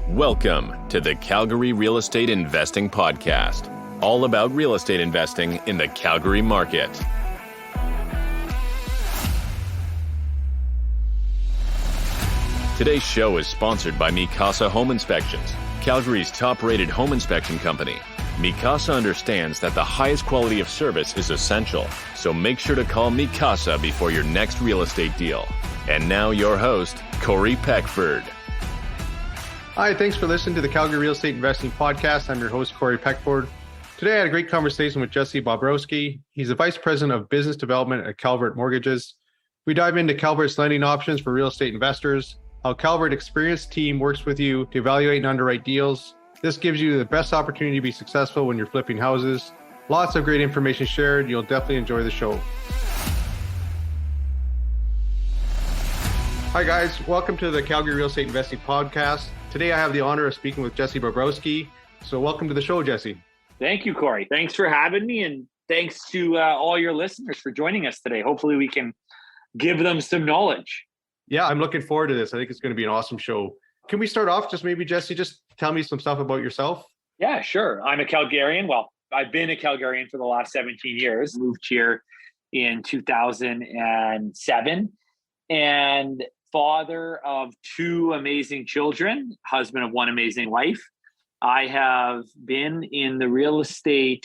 Welcome to the Calgary Real Estate Investing Podcast, all about real estate investing in the Calgary market. Today's show is sponsored by Mikasa Home Inspections, Calgary's top-rated home inspection company. Mikasa understands that the highest quality of service is essential, so make sure to call Mikasa before your next real estate deal. And now your host, Corey Peckford. Hi, thanks for listening to the Calgary Real Estate Investing Podcast. I'm your host, Corey Peckford. Today I had a great conversation with Jesse Bobrowski. He's the Vice President of Business Development at Calvert Mortgages. We dive into Calvert's lending options for real estate investors, how Calvert experienced team works with you to evaluate and underwrite deals. This gives you the best opportunity to be successful when you're flipping houses. Lots of great information shared. You'll definitely enjoy the show. Hi guys, welcome to the Calgary Real Estate Investing Podcast. Today I have the honor of speaking with Jesse Bobrowski. So welcome to the show, Jesse. Thank you, Corey. Thanks for having me, and thanks to all your listeners for joining us today. Hopefully we can give them some knowledge. Yeah, I'm looking forward to this. I think it's going to be an awesome show. Can we start off, just maybe, Jesse, just tell me some stuff about yourself? Yeah, sure. I'm a Calgarian. Well, I've been a Calgarian for the last 17 years. Moved here in 2007 and father of two amazing children, husband of one amazing wife. I have been in the real estate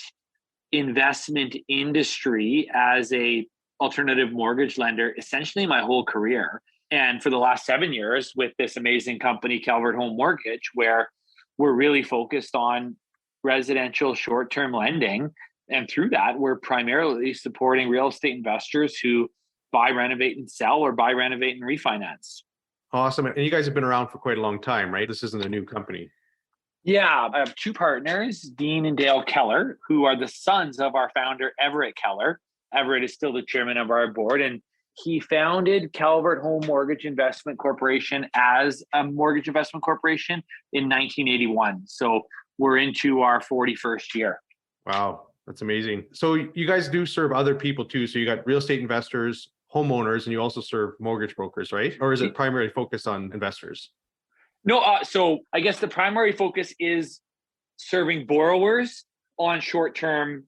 investment industry as a alternative mortgage lender essentially my whole career. And for the last 7 years with this amazing company, Calvert Home Mortgage, where we're really focused on residential short-term lending. And through that, we're primarily supporting real estate investors who buy, renovate, and sell, or buy, renovate, and refinance. Awesome. And you guys have been around for quite a long time, right? This isn't a new company. Yeah, I have two partners, Dean and Dale Keller, who are the sons of our founder, Everett Keller. Everett is still the chairman of our board, and he founded Calvert Home Mortgage Investment Corporation as a mortgage investment corporation in 1981. So we're into our 41st year. Wow, that's amazing. So you guys do serve other people too. So you got real estate investors, homeowners, and you also serve mortgage brokers, right? Or is it primarily focused on investors? No, so I guess the primary focus is serving borrowers on short-term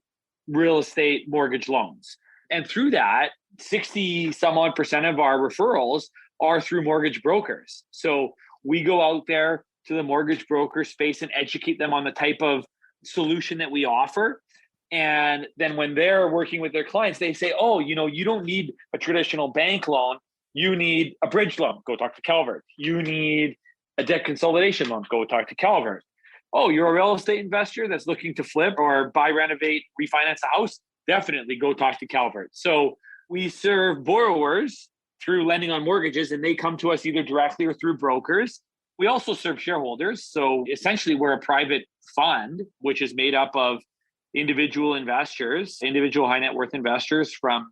real estate mortgage loans. And through that, 60 some odd percent of our referrals are through mortgage brokers. So we go out there to the mortgage broker space and educate them on the type of solution that we offer. And then when they're working with their clients, they say, oh, you don't need a traditional bank loan. You need a bridge loan. Go talk to Calvert. You need a debt consolidation loan. Go talk to Calvert. Oh, you're a real estate investor that's looking to flip or buy, renovate, refinance a house. Definitely go talk to Calvert. So we serve borrowers through lending on mortgages, and they come to us either directly or through brokers. We also serve shareholders. So essentially, we're a private fund, which is made up of individual investors, individual high net worth investors from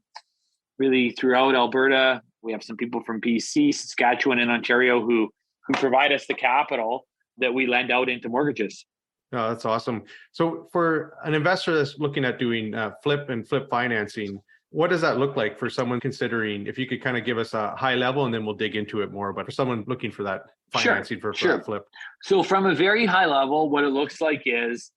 really throughout Alberta. We have some people from BC, Saskatchewan, and Ontario who provide us the capital that we lend out into mortgages. Oh, that's awesome. So for an investor that's looking at doing flip financing, what does that look like for someone considering, if you could kind of give us a high level and then we'll dig into it more, but for someone looking for that financing for a flip? So from a very high level, what it looks like is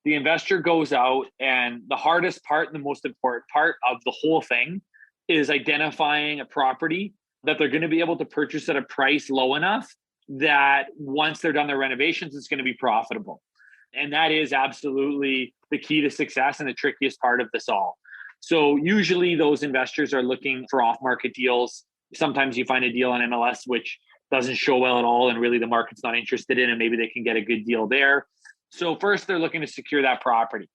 the investor goes out, and the hardest part and the most important part of the whole thing is identifying a property that they're going to be able to purchase at a price low enough that once they're done their renovations, it's going to be profitable. And that is absolutely the key to success and the trickiest part of this all. So usually those investors are looking for off-market deals. Sometimes you find a deal on MLS which doesn't show well at all, and really the market's not interested in, and maybe they can get a good deal there. So first they're looking to secure that property.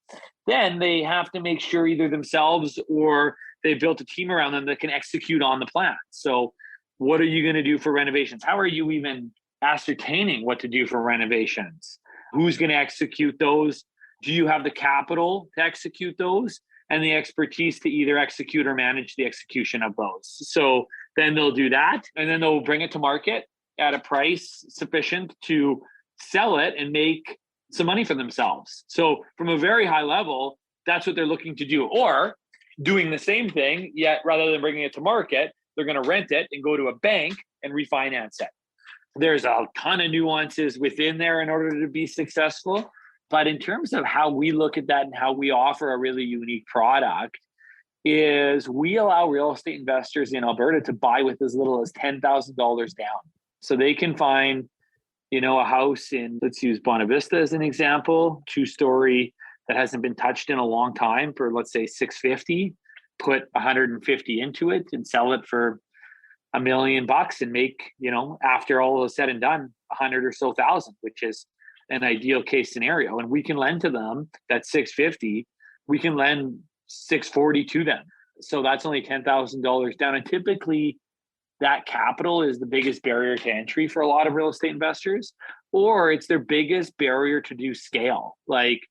Then they have to make sure either themselves or they built a team around them that can execute on the plan. So what are you going to do for renovations? How are you even ascertaining what to do for renovations? Who's going to execute those? Do you have the capital to execute those and the expertise to either execute or manage the execution of those? So then they'll do that, and then they'll bring it to market at a price sufficient to sell it and make some money for themselves. So from a very high level, that's what they're looking to do. Or doing the same thing, yet rather than bringing it to market, they're going to rent it and go to a bank and refinance it. There's a ton of nuances within there in order to be successful. But in terms of how we look at that and how we offer a really unique product is we allow real estate investors in Alberta to buy with as little as $10,000 down. So they can find, a house in, let's use Bonavista Vista as an example, 2-story that hasn't been touched in a long time for, let's say, $650, put 150 into it and sell it for $1 million and make, after all is said and done, 100 or so thousand, which is an ideal case scenario. And we can lend to them that 650, we can lend 640 to them. So that's only $10,000 down. And typically that capital is the biggest barrier to entry for a lot of real estate investors, or it's their biggest barrier to do scale. Like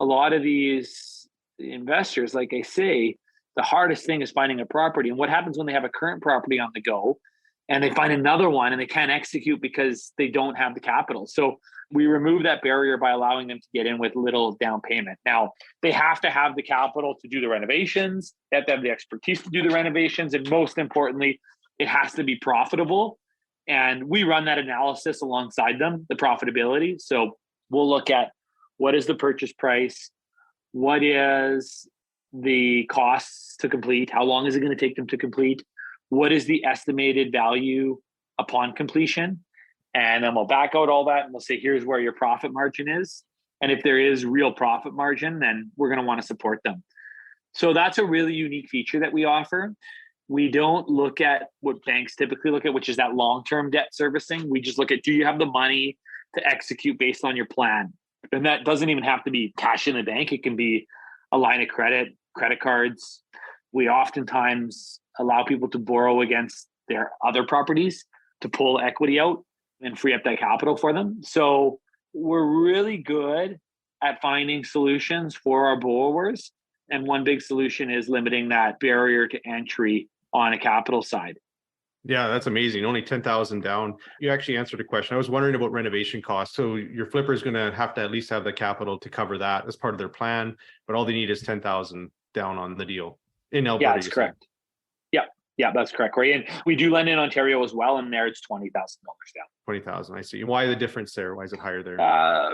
a lot of these investors, like I say, the hardest thing is finding a property. And what happens when they have a current property on the go and they find another one and they can't execute because they don't have the capital? So we remove that barrier by allowing them to get in with little down payment. Now, they have to have the capital to do the renovations. They have to have the expertise to do the renovations. And most importantly, it has to be profitable. And we run that analysis alongside them, the profitability. So we'll look at what is the purchase price? What is the costs to complete? How long is it going to take them to complete? What is the estimated value upon completion? And then we'll back out all that and we'll say, here's where your profit margin is. And if there is real profit margin, then we're going to want to support them. So that's a really unique feature that we offer. We don't look at what banks typically look at, which is that long-term debt servicing. We just look at, do you have the money to execute based on your plan? And that doesn't even have to be cash in the bank. It can be a line of credit, credit cards. We oftentimes allow people to borrow against their other properties to pull equity out and free up that capital for them. So we're really good at finding solutions for our borrowers. And one big solution is limiting that barrier to entry on a capital side. Yeah, that's amazing. Only 10,000 down. You actually answered a question. I was wondering about renovation costs. So your flipper is going to have to at least have the capital to cover that as part of their plan, but all they need is 10,000 down on the deal in Alberta. Yeah, that's correct. Yeah, that's correct. Right. And we do lend in Ontario as well. And there it's $20,000 down. 20,000. I see. Why the difference there? Why is it higher there?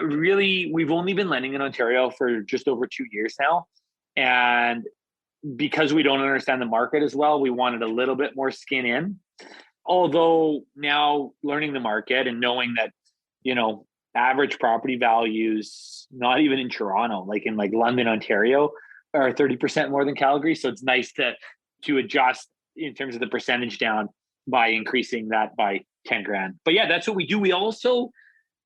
Really, we've only been lending in Ontario for just over 2 years now. And because we don't understand the market as well, we wanted a little bit more skin in. Although now learning the market and knowing that, average property values, not even in Toronto, like in London, Ontario, are 30% more than Calgary. So it's nice to adjust in terms of the percentage down by increasing that by 10 grand. But yeah, that's what we do. We also,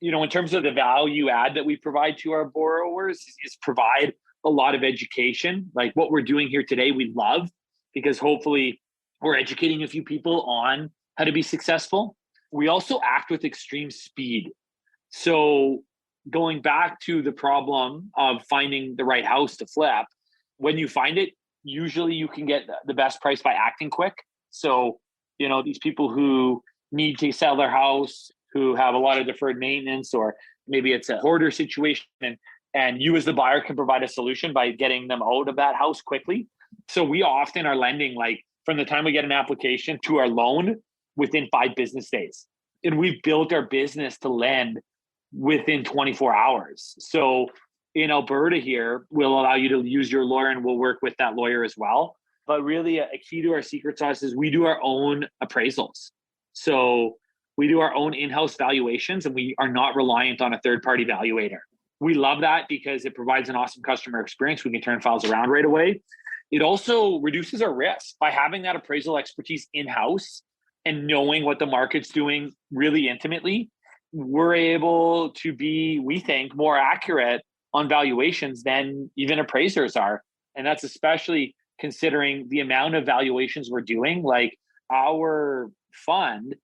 in terms of the value add that we provide to our borrowers is provide a lot of education. Like what we're doing here today, we love, because hopefully we're educating a few people on how to be successful. We also act with extreme speed. So going back to the problem of finding the right house to flip, when you find it, usually you can get the best price by acting quick. So, these people who need to sell their house, who have a lot of deferred maintenance, or maybe it's a hoarder situation, and you as the buyer can provide a solution by getting them out of that house quickly. So we often are lending from the time we get an application to our loan within 5 business days. And we've built our business to lend within 24 hours. So in Alberta here, we'll allow you to use your lawyer and we'll work with that lawyer as well. But really a key to our secret sauce is we do our own appraisals. So we do our own in-house valuations and we are not reliant on a third-party valuator. We love that because it provides an awesome customer experience. We can turn files around right away. It also reduces our risk by having that appraisal expertise in-house and knowing what the market's doing really intimately. We're able to be, we think, more accurate on valuations than even appraisers are. And that's especially considering the amount of valuations we're doing. Like our fund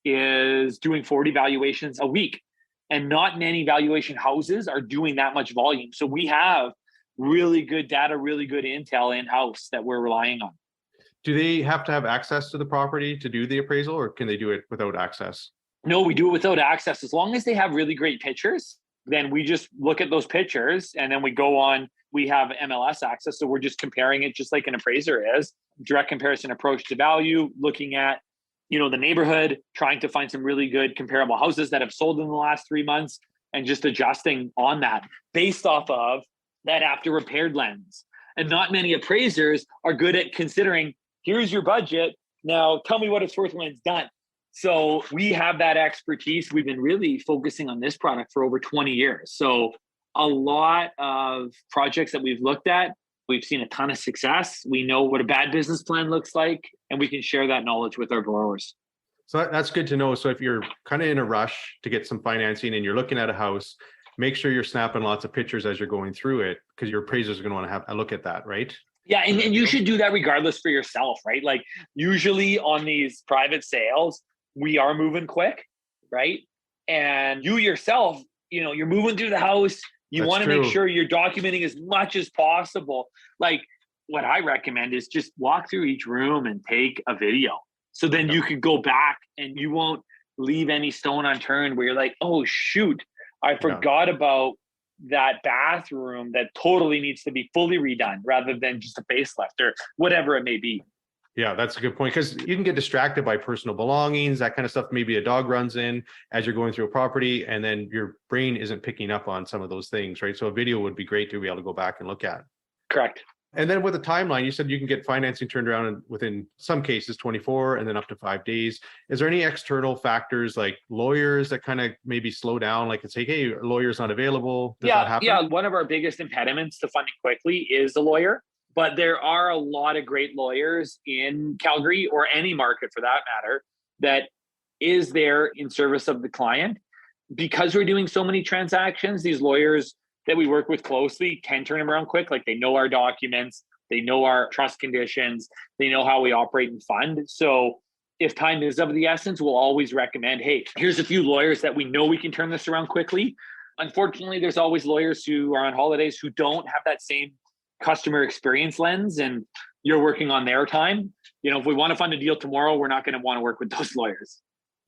is doing 40 valuations a week, and not many valuation houses are doing that much volume. So we have really good data, really good intel in-house that we're relying on. Do they have to have access to the property to do the appraisal, or can they do it without access? No, we do it without access. As long as they have really great pictures, then we just look at those pictures and then we go on. We have MLS access. So we're just comparing it just like an appraiser is. Direct comparison approach to value, looking at, the neighborhood, trying to find some really good comparable houses that have sold in the last 3 months and just adjusting on that based off of that after repaired lens. And not many appraisers are good at considering, here's your budget. Now tell me what it's worth when it's done. So we have that expertise. We've been really focusing on this product for over 20 years. So a lot of projects that we've looked at, we've seen a ton of success. We know what a bad business plan looks like, and we can share that knowledge with our borrowers. So that's good to know. So if you're kind of in a rush to get some financing and you're looking at a house, make sure you're snapping lots of pictures as you're going through it, because your appraisers are going to want to have a look at that, right? Yeah, and you should do that regardless for yourself, right? Like usually on these private sales, we are moving quick, right? And you yourself, you're moving through the house. You want to make sure you're documenting as much as possible. Like what I recommend is just walk through each room and take a video. So then you can go back and you won't leave any stone unturned where you're like, oh, shoot, I forgot about that bathroom that totally needs to be fully redone rather than just a facelift or whatever it may be. Yeah, that's a good point, because you can get distracted by personal belongings, that kind of stuff. Maybe a dog runs in as you're going through a property and then your brain isn't picking up on some of those things, right? So a video would be great to be able to go back and look at. Correct. And then with a timeline, you said you can get financing turned around within some cases 24 and then up to 5 days. Is there any external factors like lawyers that kind of maybe slow down, like say, hey, a lawyer's not available? Does that happen? Yeah. One of our biggest impediments to funding quickly is the lawyer. But there are a lot of great lawyers in Calgary or any market for that matter that is there in service of the client. Because we're doing so many transactions, these lawyers that we work with closely can turn them around quick. Like they know our documents, they know our trust conditions, they know how we operate and fund. So if time is of the essence, we'll always recommend, hey, here's a few lawyers that we know we can turn this around quickly. Unfortunately, there's always lawyers who are on holidays who don't have that same customer experience lens, and you're working on their time. If we want to fund a deal tomorrow, we're not going to want to work with those lawyers.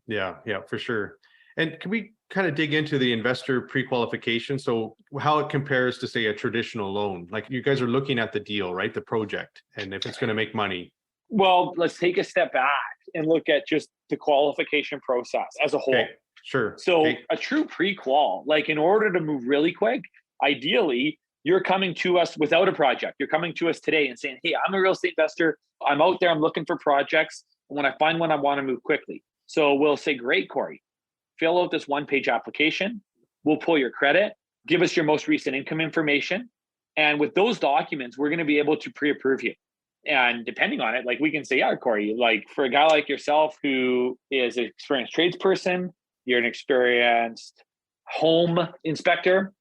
Yeah, for sure. And can we kind of dig into the investor pre-qualification? So how it compares to, say, a traditional loan? Like you guys are looking at the deal, right? The project, and if it's going to make money. Well, let's take a step back and look at just the qualification process as a whole. Okay, sure. So a true pre-qual, like in order to move really quick, ideally, you're coming to us without a project. You're coming to us today and saying, hey, I'm a real estate investor. I'm out there. I'm looking for projects. And when I find one, I want to move quickly. So we'll say, great, Corey, fill out this one-page application. We'll pull your credit. Give us your most recent income information. And with those documents, we're going to be able to pre-approve you. And depending on it, like we can say, yeah, Corey, like for a guy like yourself who is an experienced tradesperson, you're an experienced home inspector,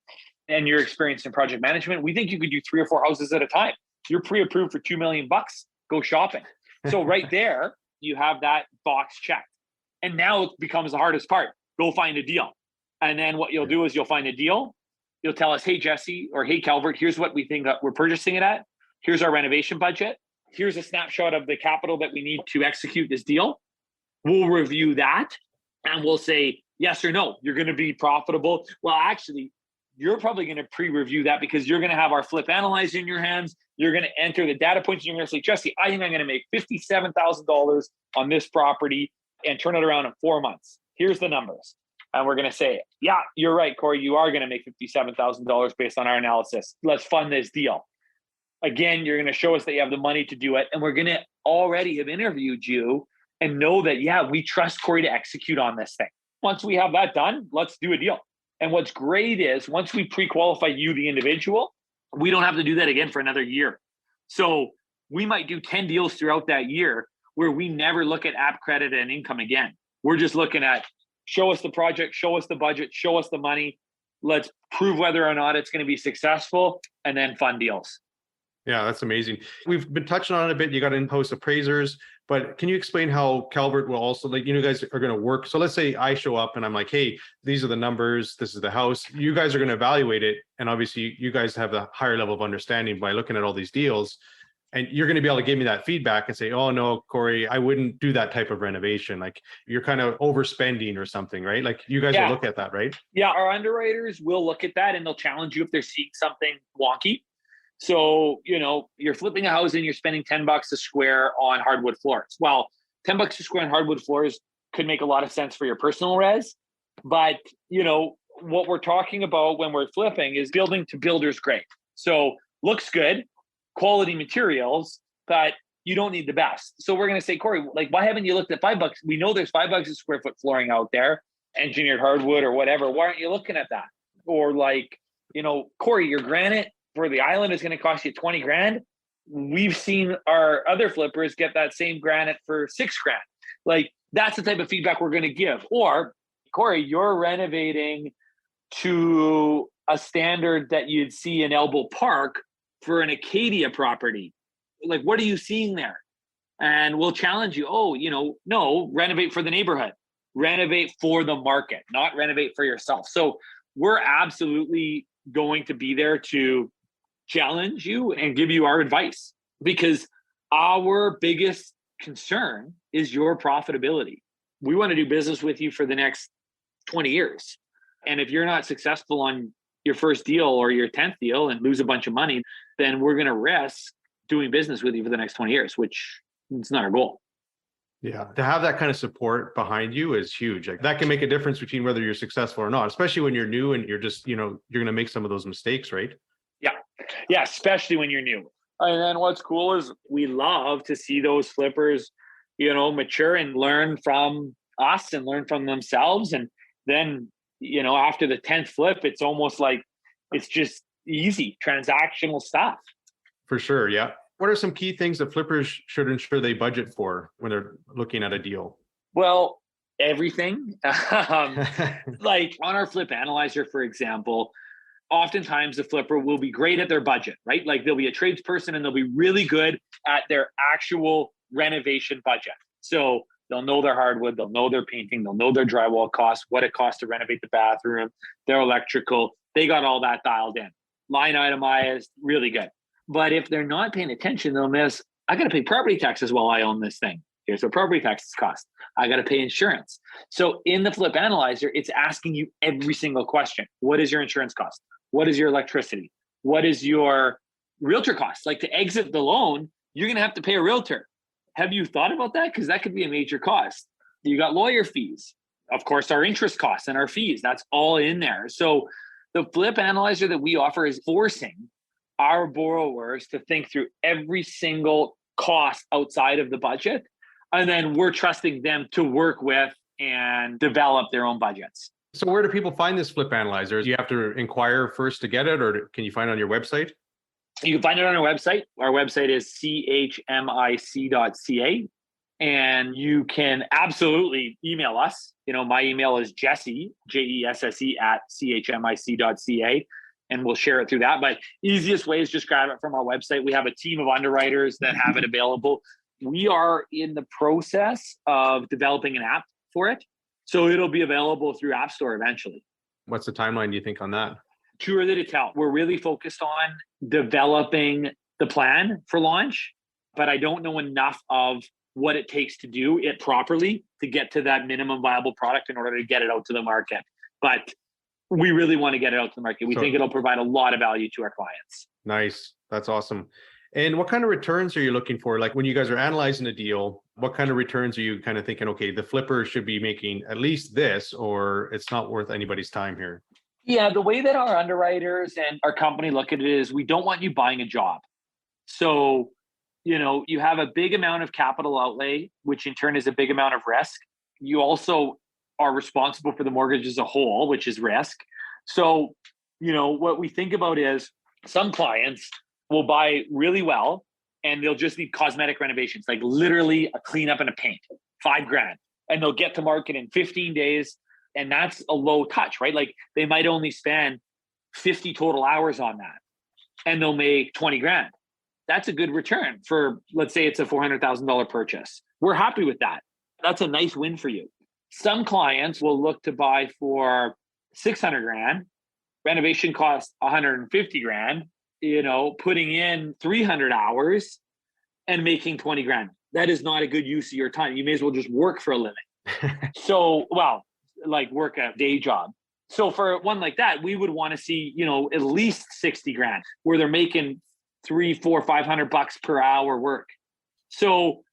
and you're experienced in project management, we think you could do 3 or 4 houses at a time. You're pre-approved for $2 million. Go shopping. So right there, you have that box checked. And now it becomes the hardest part. Go find a deal. And then what you'll do is you'll find a deal. You'll tell us, hey, Jesse, or hey, Calvert, here's what we think we're purchasing it at. Here's our renovation budget. Here's a snapshot of the capital that we need to execute this deal. We'll review that and we'll say, yes or no, you're going to be profitable. Well, actually, you're probably going to pre-review that because you're going to have our flip analyzer in your hands. You're going to enter the data points. And you're going to say, Jesse, I think I'm going to make $57,000 on this property and turn it around in 4 months. Here's the numbers. And we're going to say, yeah, you're right, Corey. You are going to make $57,000 based on our analysis. Let's fund this deal. Again, you're going to show us that you have the money to do it. And we're going to already have interviewed you and know that, yeah, we trust Corey to execute on this thing. Once we have that done, let's do a deal. And what's great is once we pre-qualify you, the individual, we don't have to do that again for another year. So we might do 10 deals throughout that year where we never look at app credit and income again. We're just looking at show us the project, show us the budget, show us the money. Let's prove whether or not it's going to be successful and then fund deals. Yeah, that's amazing. We've been touching on it a bit. You got in-house appraisers, but can you explain how Calvert will also, like, you guys are going to work? So let's say I show up and I'm like, hey, these are the numbers. This is the house. You guys are going to evaluate it. And obviously you guys have the higher level of understanding by looking at all these deals. And you're going to be able to give me that feedback and say, oh, no, Corey, I wouldn't do that type of renovation. Like you're kind of overspending or something, right? Like you guys will look at that, right? Yeah, our underwriters will look at that and they'll challenge you if they're seeing something wonky. So, you're flipping a house and you're spending $10 a square on hardwood floors. Well, $10 a square on hardwood floors could make a lot of sense for your personal res. But, what we're talking about when we're flipping is building to builder's grade. So looks good, quality materials, but you don't need the best. So we're going to say, Corey, like, why haven't you looked at $5? We know there's $5 a square foot flooring out there, engineered hardwood or whatever. Why aren't you looking at that? Or like, Corey, your granite for the island is going to cost you 20 grand. We've seen our other flippers get that same granite for 6 grand. Like, that's the type of feedback we're going to give. Or, Corey, you're renovating to a standard that you'd see in Elbow Park for an Acadia property. Like, what are you seeing there? And we'll challenge you. Oh, no, renovate for the neighborhood, renovate for the market, not renovate for yourself. So we're absolutely going to be there to challenge you and give you our advice, because our biggest concern is your profitability. We want to do business with you for the next 20 years. And if you're not successful on your first deal or your 10th deal and lose a bunch of money, then we're going to risk doing business with you for the next 20 years, which is not our goal. Yeah. To have that kind of support behind you is huge. Like, that can make a difference between whether you're successful or not, especially when you're new and you're just, you're going to make some of those mistakes, right? Yeah. Especially when you're new. And then what's cool is we love to see those flippers, mature and learn from us and learn from themselves. And then, after the 10th flip, it's almost like it's just easy transactional stuff. For sure. Yeah. What are some key things that flippers should ensure they budget for when they're looking at a deal? Well, everything. Like on our flip analyzer, for example, oftentimes the flipper will be great at their budget, right? Like, they'll be a tradesperson and they'll be really good at their actual renovation budget. So they'll know their hardwood, they'll know their painting, they'll know their drywall costs, what it costs to renovate the bathroom, their electrical. They got all that dialed in. Line itemized, really good. But if they're not paying attention, they'll miss, I got to pay property taxes while I own this thing. Here's what property taxes cost. I got to pay insurance. So in the flip analyzer, it's asking you every single question. What is your insurance cost? What is your electricity? What is your realtor cost? Like, to exit the loan, you're going to have to pay a realtor. Have you thought about that? Because that could be a major cost. You got lawyer fees, of course, our interest costs and our fees. That's all in there. So the flip analyzer that we offer is forcing our borrowers to think through every single cost outside of the budget. And then we're trusting them to work with and develop their own budgets. So where do people find this flip analyzer? Do you have to inquire first to get it, or can you find it on your website? You can find it on our website. Our website is chmic.ca. And you can absolutely email us. My email is Jesse, Jesse at chmic.ca. And we'll share it through that. But easiest way is just grab it from our website. We have a team of underwriters that have it available. We are in the process of developing an app for it. So it'll be available through App Store eventually. What's the timeline, do you think, on that? Too early to tell. We're really focused on developing the plan for launch, but I don't know enough of what it takes to do it properly to get to that minimum viable product in order to get it out to the market. But we really want to get it out to the market. We think it'll provide a lot of value to our clients. Nice. That's awesome. And what kind of returns are you looking for? Like, when you guys are analyzing a deal, what kind of returns are you kind of thinking, okay, the flipper should be making at least this, or it's not worth anybody's time here? Yeah, the way that our underwriters and our company look at it is, we don't want you buying a job. So, you have a big amount of capital outlay, which in turn is a big amount of risk. You also are responsible for the mortgage as a whole, which is risk. So, what we think about is, some clients will buy really well and they'll just need cosmetic renovations, like literally a cleanup and a paint, $5,000. And they'll get to market in 15 days. And that's a low touch, right? Like, they might only spend 50 total hours on that and they'll make $20,000. That's a good return for, let's say it's a $400,000 purchase. We're happy with that. That's a nice win for you. Some clients will look to buy for $600,000, renovation costs $150,000, putting in 300 hours and making $20,000. That is not a good use of your time. You may as well just work for a living. So, like work a day job. So for one like that, we would want to see, at least $60,000 where they're making $300, $400, $500 per hour work. So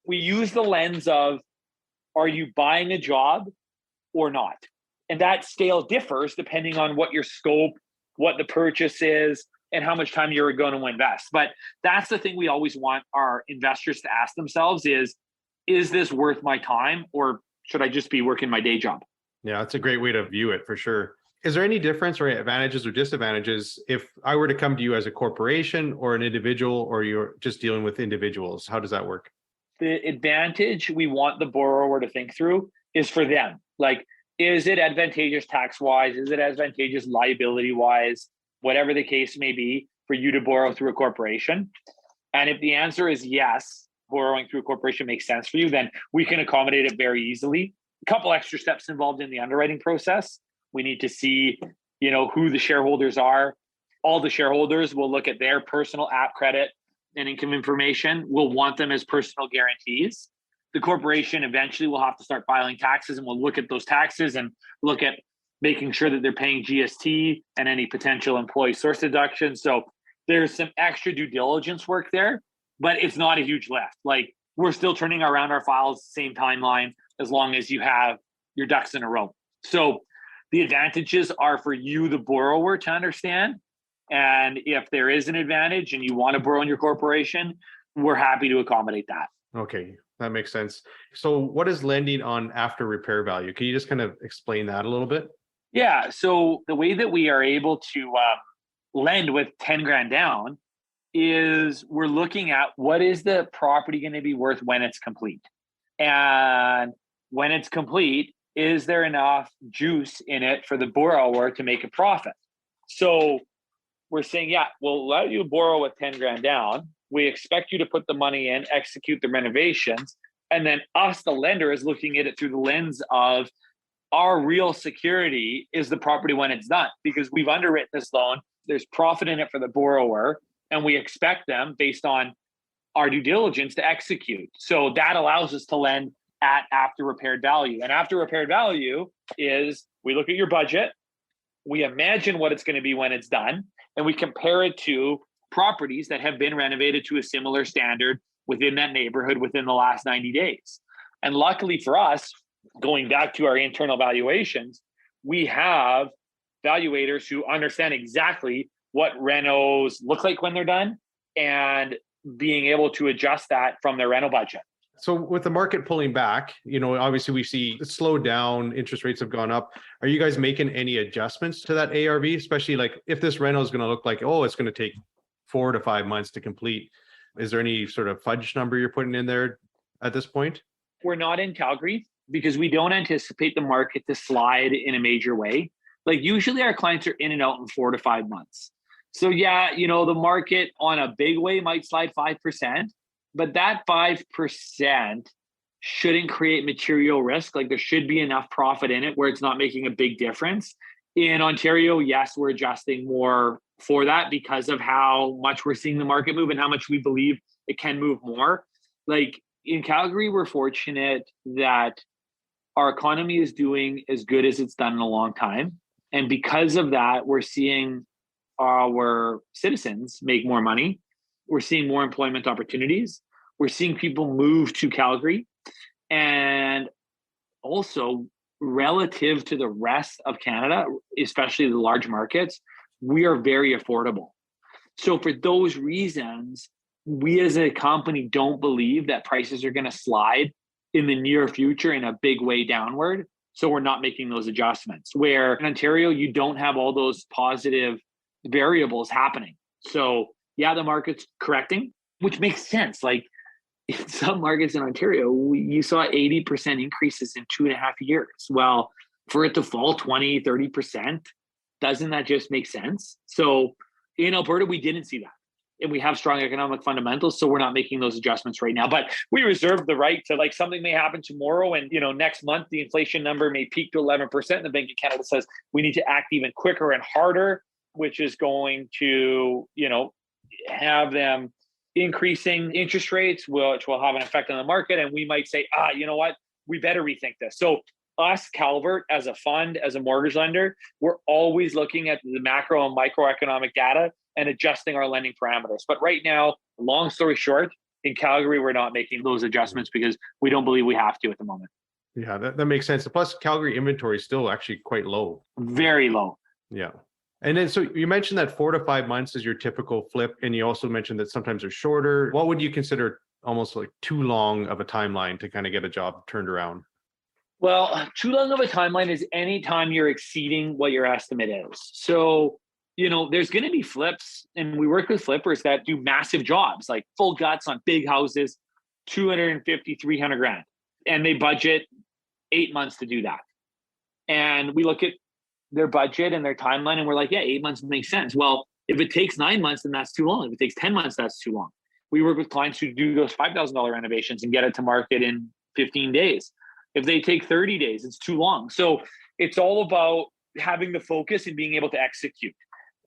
we use the lens of, are you buying a job or not? And that scale differs depending on what your scope, what the purchase is, and how much time you're going to invest. But that's the thing we always want our investors to ask themselves is this worth my time, or should I just be working my day job? Yeah, that's a great way to view it for sure. Is there any difference or advantages or disadvantages if I were to come to you as a corporation or an individual, or you're just dealing with individuals? How does that work? The advantage we want the borrower to think through is for them. Like, is it advantageous tax-wise? Is it advantageous liability-wise? Whatever the case may be, for you to borrow through a corporation. And if the answer is yes, borrowing through a corporation makes sense for you, then we can accommodate it very easily. A couple extra steps involved in the underwriting process. We need to see, who the shareholders are. All the shareholders will look at their personal app credit and income information. We'll want them as personal guarantees. The corporation eventually will have to start filing taxes, and we'll look at those taxes and look at making sure that they're paying GST and any potential employee source deductions. So there's some extra due diligence work there, but it's not a huge lift. Like, we're still turning around our files, same timeline, as long as you have your ducks in a row. So the advantages are for you, the borrower, to understand. And if there is an advantage and you want to borrow in your corporation, we're happy to accommodate that. Okay, that makes sense. So what is lending on after repair value? Can you just kind of explain that a little bit? Yeah. So the way that we are able to lend with 10 grand down is we're looking at what is the property going to be worth when it's complete. And when it's complete, is there enough juice in it for the borrower to make a profit? So we're saying, yeah, we'll let you borrow with 10 grand down. We expect you to put the money in, execute the renovations. And then us, the lender, is looking at it through the lens of our real security is the property when it's done, because we've underwritten this loan. There's profit in it for the borrower, and we expect them, based on our due diligence, to execute. So that allows us to lend at after repaired value. And after repaired value is, we look at your budget, we imagine what it's going to be when it's done, and we compare it to properties that have been renovated to a similar standard within that neighborhood within the last 90 days. And luckily for us, going back to our internal valuations, we have valuators who understand exactly what renos look like when they're done and being able to adjust that from their rental budget. So with the market pulling back, obviously we see it slowed down, interest rates have gone up. Are you guys making any adjustments to that ARV, especially like if this rental is going to look like, it's going to take 4 to 5 months to complete? Is there any sort of fudge number you're putting in there at this point? We're not in Calgary because we don't anticipate the market to slide in a major way. Like, usually our clients are in and out in 4 to 5 months. So yeah, the market on a big way might slide 5%, but that 5% shouldn't create material risk. Like, there should be enough profit in it where it's not making a big difference. In Ontario, yes, we're adjusting more for that because of how much we're seeing the market move and how much we believe it can move more. Like, in Calgary, we're fortunate that our economy is doing as good as it's done in a long time. And because of that, we're seeing our citizens make more money. We're seeing more employment opportunities. We're seeing people move to Calgary. And also, relative to the rest of Canada, especially the large markets, we are very affordable. So for those reasons, we as a company don't believe that prices are going to slide in the near future in a big way downward. So we're not making those adjustments. Where in Ontario, you don't have all those positive variables happening. So yeah, the market's correcting, which makes sense. Like, in some markets in Ontario, you saw 80% increases in 2.5 years. Well, for it to fall 20, 30%, doesn't that just make sense? So in Alberta, we didn't see that. And we have strong economic fundamentals, so we're not making those adjustments right now. But we reserve the right to, like, something may happen tomorrow and, next month, the inflation number may peak to 11%. And the Bank of Canada says we need to act even quicker and harder, which is going to, have them increasing interest rates, which will have an effect on the market. And we might say, you know what, we better rethink this. So us, Calvert, as a fund, as a mortgage lender, we're always looking at the macro and microeconomic data and adjusting our lending parameters. But right now, long story short, In Calgary, we're not making those adjustments because we don't believe we have to at the moment. Yeah, that makes sense. Plus, Calgary inventory is still actually quite low. Very low. Yeah. And then, so you mentioned that 4 to 5 months is your typical flip. And you also mentioned that sometimes they're shorter. What would you consider almost like too long of a timeline to kind of get a job turned around? Well, too long of a timeline is any time you're exceeding what your estimate is. So, there's going to be flips, and we work with flippers that do massive jobs, like full guts on big houses, 250, 300 grand. And they budget 8 months to do that. And we look at their budget and their timeline, and we're like, yeah, 8 months makes sense. Well, if it takes 9 months, then that's too long. If it takes 10 months, that's too long. We work with clients who do those $5,000 renovations and get it to market in 15 days. If they take 30 days, it's too long. So it's all about having the focus and being able to execute.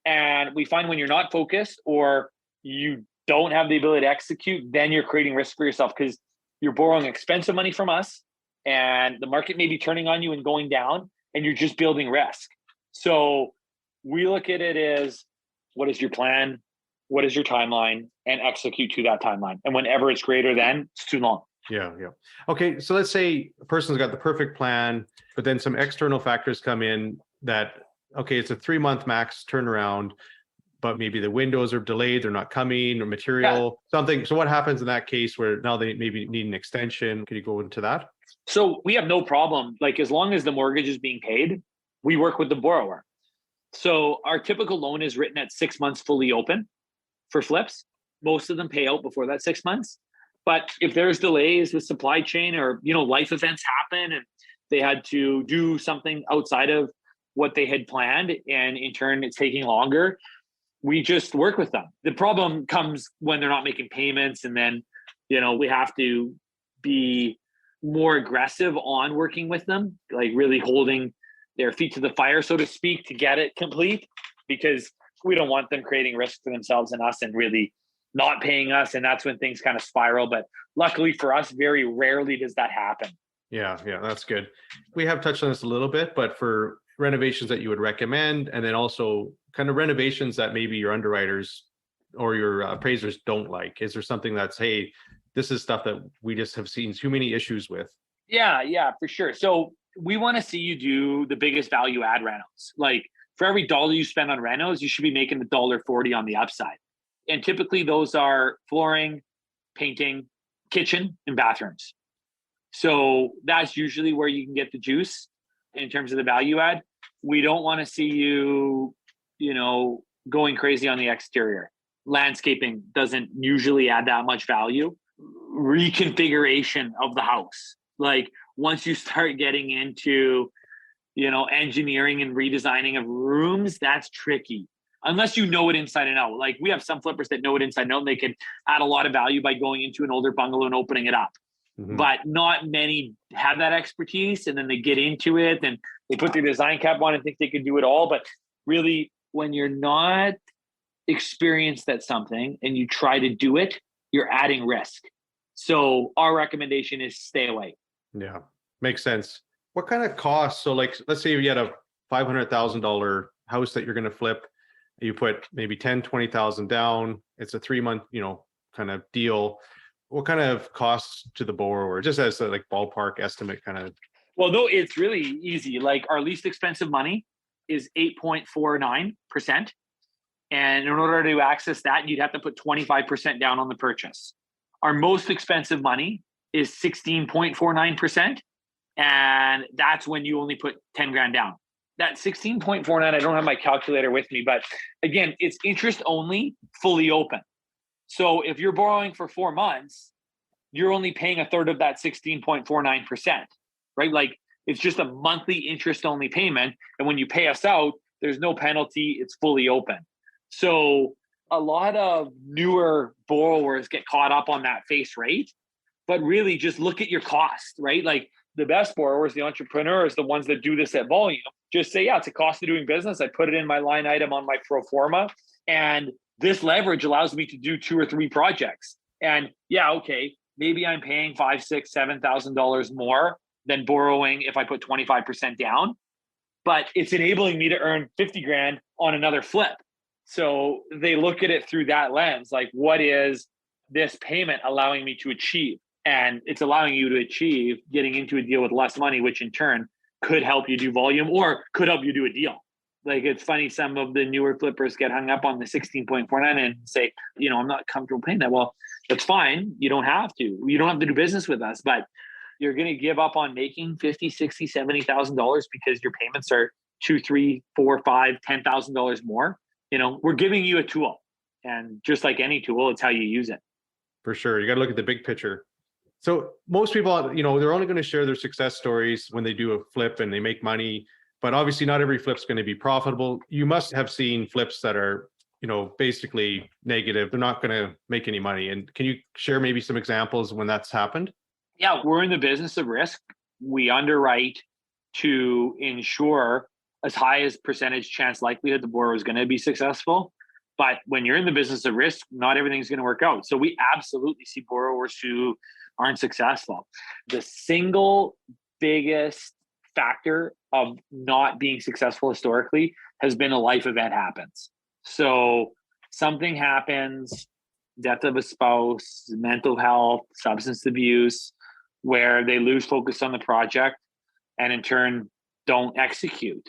And we find when you're not focused or you don't have the ability to execute, then you're creating risk for yourself because you're borrowing expensive money from us and the market may be turning on you and going down and you're just building risk. So we look at it as, what is your plan? What is your timeline? And execute to that timeline. And whenever it's greater than, it's too long. Yeah. Okay. So let's say a person's got the perfect plan, but then some external factors come in that, okay, it's a 3-month max turnaround, but maybe the windows are delayed, they're not coming, or material, something. So what happens in that case where now they maybe need an extension? Can you go into that? So we have no problem. Like, as long as the mortgage is being paid, we work with the borrower. So our typical loan is written at 6 months fully open for flips. Most of them pay out before that 6 months. But if there's delays with supply chain or, life events happen and they had to do something outside of what they had planned, and in turn it's taking longer, we just work with them. The problem comes when they're not making payments, and then, we have to be more aggressive on working with them, like really holding their feet to the fire, so to speak, to get it complete, because we don't want them creating risk for themselves and us and really not paying us. And that's when things kind of spiral. But luckily for us, very rarely does that happen. Yeah, that's good. We have touched on this a little bit, but for renovations that you would recommend, and then also kind of renovations that maybe your underwriters or your appraisers don't like, is there something that's, hey, this is stuff that we just have seen too many issues with? Yeah, for sure. So we want to see you do the biggest value add renos. Like, for every dollar you spend on renos, you should be making $1.40 on the upside. And typically those are flooring, painting, kitchen, and bathrooms. So that's usually where you can get the juice in terms of the value add. We don't want to see you, going crazy on the exterior. Landscaping doesn't usually add that much value. Reconfiguration of the house. Like, once you start getting into, engineering and redesigning of rooms, that's tricky. Unless you know it inside and out. Like, we have some flippers that know it inside and out, and they can add a lot of value by going into an older bungalow and opening it up. Mm-hmm. But not many have that expertise, and then they get into it and they put their design cap on and think they can do it all. But really, when you're not experienced at something and you try to do it, you're adding risk. So our recommendation is stay away. Yeah, makes sense. What kind of costs? So, like, let's say you had a $500,000 house that you're going to flip. You put maybe 10, 20,000 down. It's a 3-month, kind of deal. What kind of costs to the borrower, just as a ballpark estimate kind of? Well, no, it's really easy. Like, our least expensive money is 8.49%. And in order to access that, you'd have to put 25% down on the purchase. Our most expensive money is 16.49%. And that's when you only put 10 grand down. That 16.49, I don't have my calculator with me, but again, it's interest only, fully open. So if you're borrowing for 4 months, you're only paying a third of that 16.49%, right? Like, it's just a monthly interest only payment. And when you pay us out, there's no penalty. It's fully open. So a lot of newer borrowers get caught up on that face rate, but really just look at your cost, right? Like, the best borrowers, the entrepreneurs, the ones that do this at volume, just say, yeah, it's a cost of doing business. I put it in my line item on my pro forma. And this leverage allows me to do 2 or 3 projects. And yeah, okay, maybe I'm paying $5,000, $6,000, $7,000 more than borrowing if I put 25% down, but it's enabling me to earn 50 grand on another flip. So they look at it through that lens, like, what is this payment allowing me to achieve? And it's allowing you to achieve getting into a deal with less money, which in turn could help you do volume or could help you do a deal. Like, it's funny, some of the newer flippers get hung up on the 16.49 and say, I'm not comfortable paying that. Well, that's fine. You don't have to. You don't have to do business with us, but you're going to give up on making $50,000, $60,000, $70,000 because your payments are $2,000, $3,000, $4,000, $5,000, $10,000 more. We're giving you a tool, and just like any tool, it's how you use it. For sure. You got to look at the big picture. So most people, they're only going to share their success stories when they do a flip and they make money. But obviously not every flip's going to be profitable. You must have seen flips that are, basically negative. They're not going to make any money. And can you share maybe some examples when that's happened? Yeah, we're in the business of risk. We underwrite to ensure as high as percentage chance likelihood the borrower is going to be successful. But when you're in the business of risk, not everything's going to work out. So we absolutely see borrowers who aren't successful. The single biggest factor of not being successful historically has been a life event happens. So something happens, death of a spouse, mental health, substance abuse, where they lose focus on the project and in turn don't execute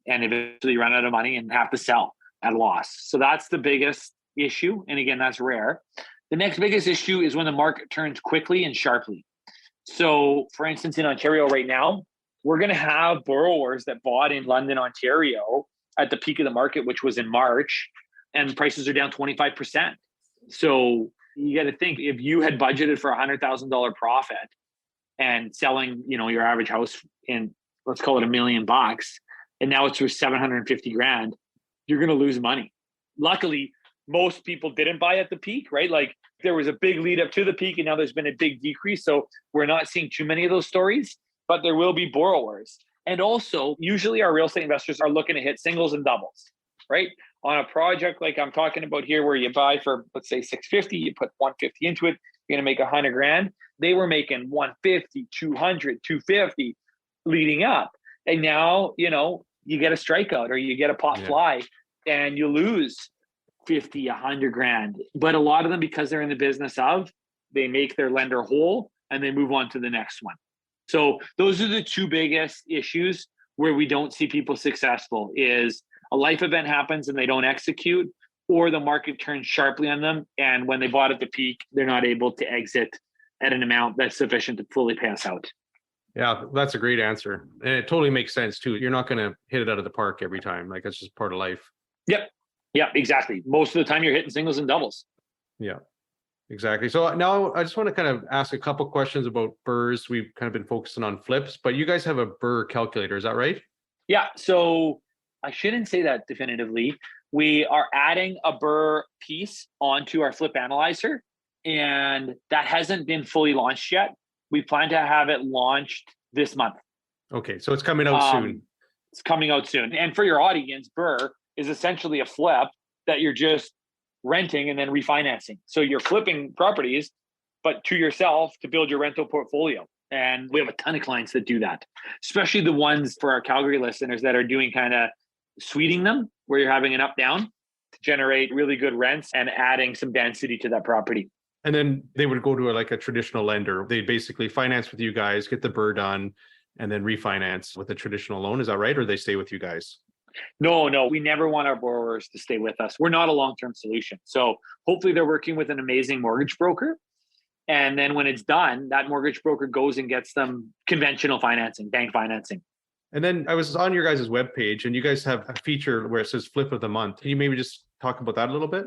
and eventually run out of money and have to sell at a loss. So that's the biggest issue. And again, that's rare. The next biggest issue is when the market turns quickly and sharply. So for instance, in Ontario right now, we're going to have borrowers that bought in London, Ontario at the peak of the market, which was in March, and prices are down 25%. So you got to think, if you had budgeted for $100,000 profit and selling, your average house in, let's call it $1 million, and now it's worth 750 grand, you're going to lose money. Luckily, most people didn't buy at the peak, right? Like, there was a big lead up to the peak and now there's been a big decrease. So we're not seeing too many of those stories, but there will be borrowers. And also, usually our real estate investors are looking to hit singles and doubles, right? On a project like I'm talking about here, where you buy for, let's say 650, you put 150 into it, you're going to make 100 grand. They were making 150, 200, 250 leading up. And now, you get a strikeout or you get a pot fly and you lose 50, 100 grand. But a lot of them, because they're in the business of, they make their lender whole and they move on to the next one. So those are the two biggest issues where we don't see people successful, is a life event happens and they don't execute, or the market turns sharply on them. And when they bought at the peak, they're not able to exit at an amount that's sufficient to fully pay us out. Yeah, that's a great answer. And it totally makes sense too. You're not going to hit it out of the park every time. Like, that's just part of life. Yep, exactly. Most of the time you're hitting singles and doubles. Yeah, exactly. So now I just want to kind of ask a couple questions about BRRRRs. We've kind of been focusing on flips, but you guys have a BRRRR calculator. Is that right? Yeah. So I shouldn't say that definitively. We are adding a BRRRR piece onto our flip analyzer, and that hasn't been fully launched yet. We plan to have it launched this month. Okay. So it's coming out soon. It's coming out soon. And for your audience, BRRRR is essentially a flip that you're just renting and then refinancing. So you're flipping properties, but to yourself to build your rental portfolio. And we have a ton of clients that do that, especially the ones for our Calgary listeners that are doing kind of suiting them, where you're having an up down to generate really good rents and adding some density to that property. And then they would go to a traditional lender. They'd basically finance with you guys, get the BRRRR done, and then refinance with a traditional loan. Is that right? Or they stay with you guys? No, we never want our borrowers to stay with us. We're not a long-term solution. So hopefully they're working with an amazing mortgage broker. And then when it's done, that mortgage broker goes and gets them conventional financing, bank financing. And then I was on your guys' webpage, and you guys have a feature where it says flip of the month. Can you maybe just talk about that a little bit?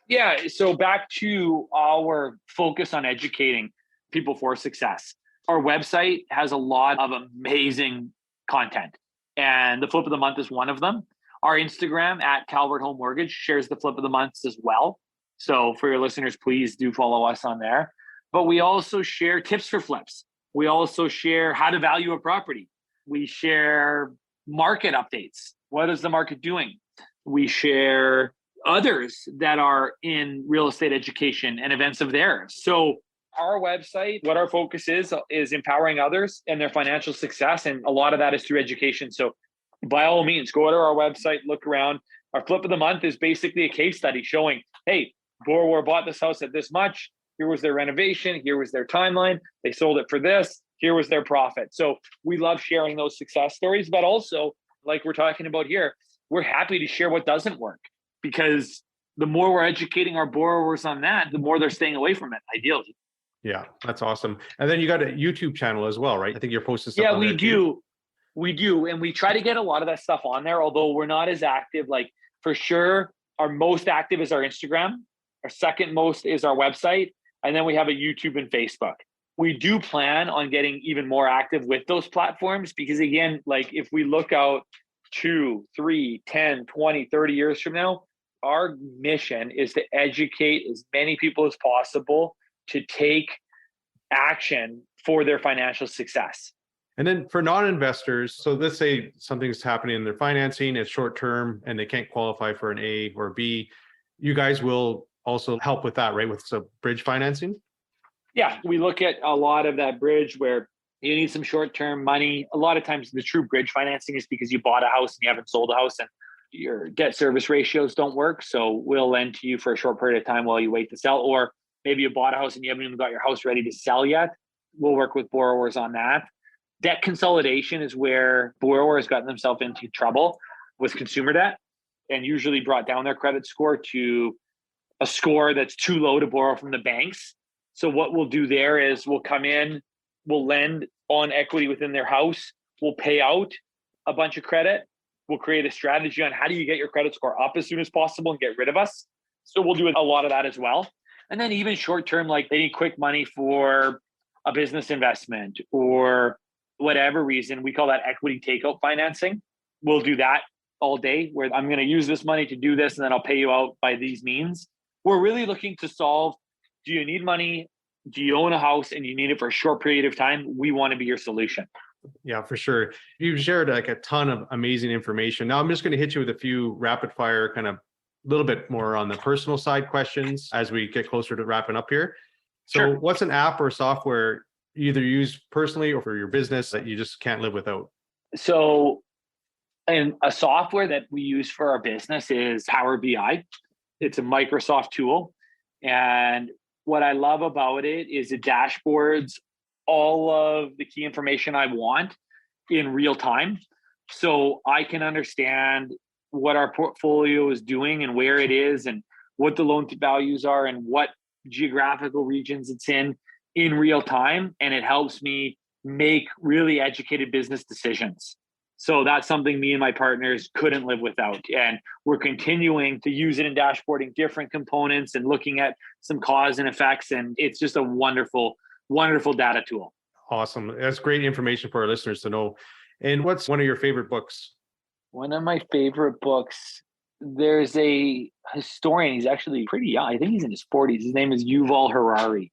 Yeah. So back to our focus on educating people for success. Our website has a lot of amazing content, and the flip of the month is one of them. Our Instagram at Calvert Home Mortgage shares the flip of the months as well. So for your listeners, please do follow us on there. But we also share tips for flips. We also share how to value a property. We share market updates. What is the market doing? We share others that are in real estate education and events of theirs. So our website, what our focus is empowering others and their financial success. And a lot of that is through education. So by all means, go to our website, look around. Our flip of the month is basically a case study showing, hey, borrower bought this house at this much. Here was their renovation. Here was their timeline. They sold it for this. Here was their profit. So we love sharing those success stories, but also, like we're talking about here, we're happy to share what doesn't work, because the more we're educating our borrowers on that, the more they're staying away from it, ideally. Yeah, that's awesome. And then you got a YouTube channel as well, right? I think you're posting stuff on there we too. do. We do. And we try to get a lot of that stuff on there, although we're not as active. Like, for sure, our most active is our Instagram. Our second most is our website. And then we have a YouTube and Facebook. We do plan on getting even more active with those platforms, because again, like if we look out 2, 3, 10, 20, 30 years from now, our mission is to educate as many people as possible to take action for their financial success. And then for non-investors, so let's say something's happening in their financing, it's short term and they can't qualify for an A or B. You guys will also help with that, right? With some bridge financing? Yeah, we look at a lot of that bridge where you need some short-term money. A lot of times the true bridge financing is because you bought a house and you haven't sold a house and your debt service ratios don't work. So we'll lend to you for a short period of time while you wait to sell. Or maybe you bought a house and you haven't even got your house ready to sell yet. We'll work with borrowers on that. Debt consolidation is where borrowers gotten themselves into trouble with consumer debt and usually brought down their credit score to a score that's too low to borrow from the banks. So what we'll do there is we'll come in, we'll lend on equity within their house, we'll pay out a bunch of credit, we'll create a strategy on how do you get your credit score up as soon as possible and get rid of us. So we'll do a lot of that as well. And then even short term, like they need quick money for a business investment or whatever reason, we call that equity takeout financing. We'll do that all day, where I'm going to use this money to do this and then I'll pay you out by these means. We're really looking to solve, do you need money? Do you own a house and you need it for a short period of time? We want to be your solution. Yeah, for sure. You've shared like a ton of amazing information. Now I'm just going to hit you with a few rapid fire, kind of a little bit more on the personal side questions as we get closer to wrapping up here. So Sure. What's an app or software you either use personally or for your business that you just can't live without? So, and a software that we use for our business is Power BI. It's a Microsoft tool. And what I love about it is it dashboards all of the key information I want in real time. So I can understand what our portfolio is doing and where it is and what the loan to values are and what geographical regions it's in real time. And it helps me make really educated business decisions. So that's something me and my partners couldn't live without. And we're continuing to use it in dashboarding different components and looking at some cause and effects. And it's just a wonderful, wonderful data tool. Awesome. That's great information for our listeners to know. And what's one of your favorite books? One of my favorite books, there's a historian. He's actually pretty young. I think he's in his 40s. His name is Yuval Harari.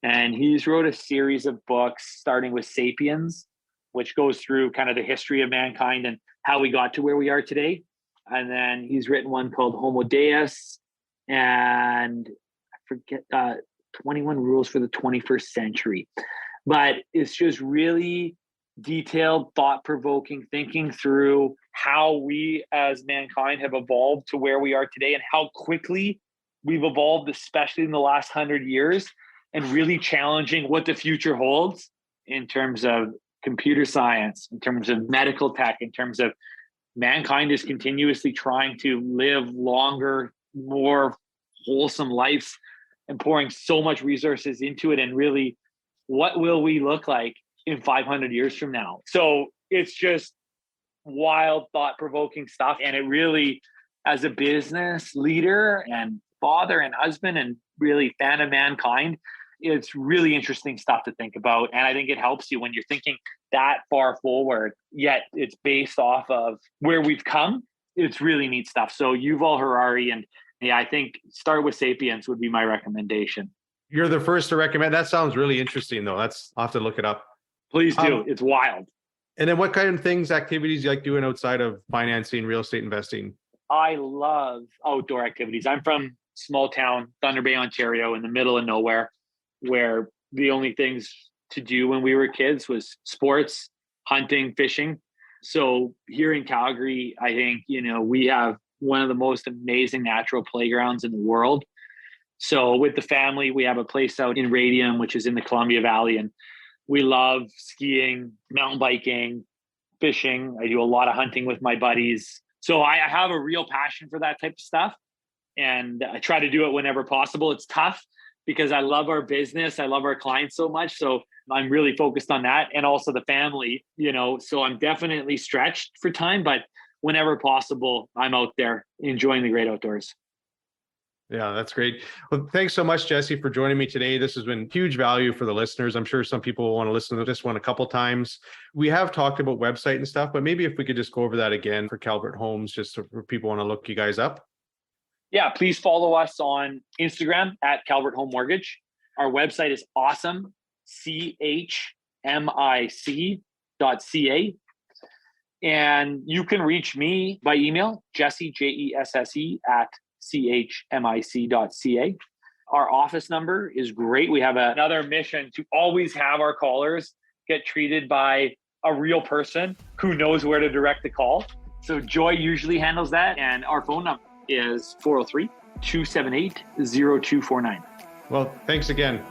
And he's wrote a series of books starting with Sapiens, which goes through kind of the history of mankind and how we got to where we are today. And then he's written one called Homo Deus and I forget 21 Rules for the 21st Century. But it's just really detailed, thought-provoking, thinking through how we as mankind have evolved to where we are today and how quickly we've evolved, especially in the last 100 years, and really challenging what the future holds in terms of computer science, in terms of medical tech, in terms of mankind is continuously trying to live longer, more wholesome lives and pouring so much resources into it. And really, what will we look like in 500 years from now? So it's just wild, thought-provoking stuff. And it really, as a business leader and father and husband and really fan of mankind, it's really interesting stuff to think about. And I think it helps you when you're thinking that far forward, yet it's based off of where we've come. It's really neat stuff. So Yuval Harari, and yeah, I think start with Sapiens would be my recommendation. You're the first to recommend. That sounds really interesting though. I'll have to look it up. Please do. It's wild. And then what kind of activities you like doing outside of financing, real estate investing? I love outdoor activities. I'm from small town, Thunder Bay, Ontario, in the middle of nowhere, where the only things to do when we were kids was sports, hunting, fishing. So here in Calgary, I think, we have one of the most amazing natural playgrounds in the world. So with the family, we have a place out in Radium, which is in the Columbia Valley, and we love skiing, mountain biking, fishing. I do a lot of hunting with my buddies. So I have a real passion for that type of stuff. And I try to do it whenever possible. It's tough because I love our business. I love our clients so much. So I'm really focused on that, and also the family, so I'm definitely stretched for time, but whenever possible, I'm out there enjoying the great outdoors. Yeah, that's great. Well, thanks so much, Jesse, for joining me today. This has been huge value for the listeners. I'm sure some people will want to listen to this one a couple times. We have talked about website and stuff, but maybe if we could just go over that again for Calvert Homes, just so people want to look you guys up. Yeah, please follow us on Instagram at Calvert Home Mortgage. Our website is awesome, chmic.ca. And you can reach me by email, Jesse, Jesse, at chmic.ca. Our office number is great. We have another mission to always have our callers get treated by a real person who knows where to direct the call. So Joy usually handles that. And our phone number is 403-278-0249. Well, thanks again.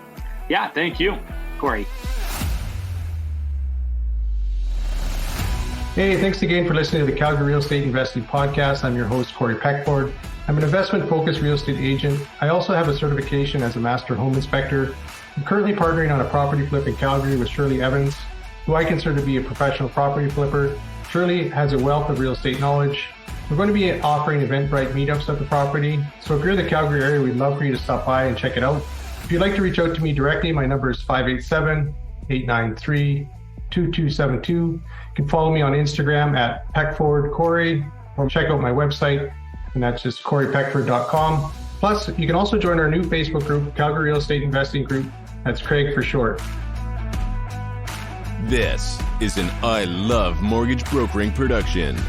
Yeah, thank you, Corey. Hey, thanks again for listening to the Calgary Real Estate Investing Podcast. I'm your host, Corey Peckford. I'm an investment-focused real estate agent. I also have a certification as a master home inspector. I'm currently partnering on a property flip in Calgary with Shirley Evans, who I consider to be a professional property flipper. Shirley has a wealth of real estate knowledge. We're going to be offering Eventbrite meetups at the property. So if you're in the Calgary area, we'd love for you to stop by and check it out. If you'd like to reach out to me directly, my number is 587-893-2272. You can follow me on Instagram at PeckfordCorey, or check out my website, and that's just CoreyPeckford.com. Plus, you can also join our new Facebook group, Calgary Real Estate Investing Group. That's CREIG for short. This is an I Love Mortgage Brokering production.